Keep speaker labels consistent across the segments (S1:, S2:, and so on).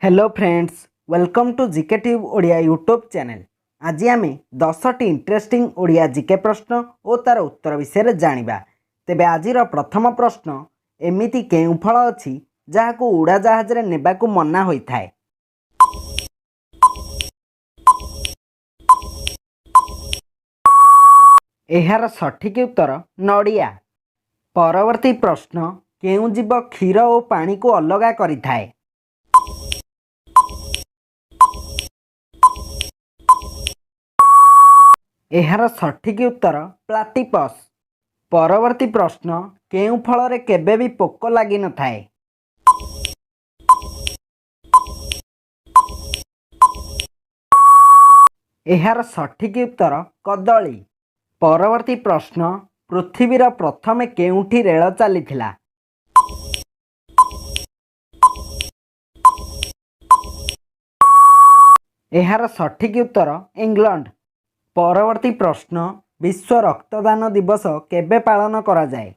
S1: Hello friends, welcome to GK tube Odia YouTube channel. आज आम 10टी interesting Odia GK प्रश्न और तार उत्तर विषय जानिबा। तेबे आजिर प्रथम प्रश्न, एमिति केउ फल अछि जाहाकू उड़ाजाहाज रे नेबाकू मना होइथाय? एहार सठिक उत्तर नड़िया। परवर्ती प्रश्न, केउ जीव क्षीर और पानी को अलगा करिथाय? एहार सठिक उत्तर प्लाटिपस। परवर्ती प्रश्न, केउ फल रे केबे भी पोक लागि न थाए? एहार सठिक उत्तर कदली। परवर्ती प्रश्न, पृथ्वीर प्रथमे केउठी रेल चलीथिला? एहार सठिक उत्तर इंग्लैंड। परवर्ती प्रश्न, विश्व रक्तदान दिवस केबे पालन करा जाए?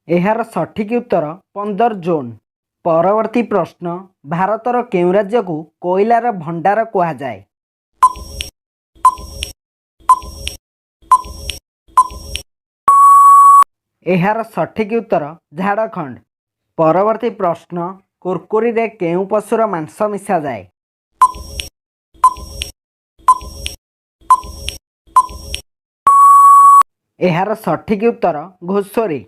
S1: एहार सठिक उत्तर 15 जून। परवर्ती प्रश्न, भारतर केउ राज्य को कोइलार भंडार कहा जाए? एहार सठिक उत्तर झारखंड। परवर्ती प्रश्न, कुरकुरी रे केउ पशुर मांस मिसा जाए? एहार सठिक उत्तर घोषरी।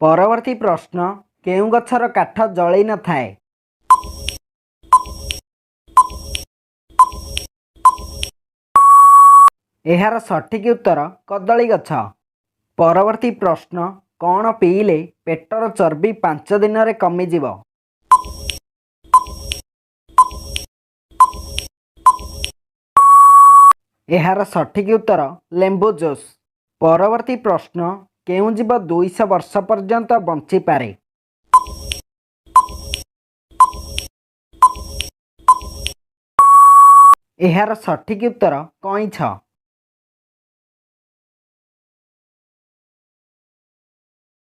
S1: परवर्ती प्रश्न, केउ गछर काठ जଳି न थाए? एहार सठिक उत्तर कदली गछ। परवर्ती प्रश्न, कौन पीले पेटर चर्बी 5 दिन रे कमी जिवो? एहार सठिक उत्तर लेंबू जूस। परवर्ती प्रश्न, केउ जीव 200 वर्ष पर्यंत बंची पारे? एहार सठिक उत्तर कइंछ।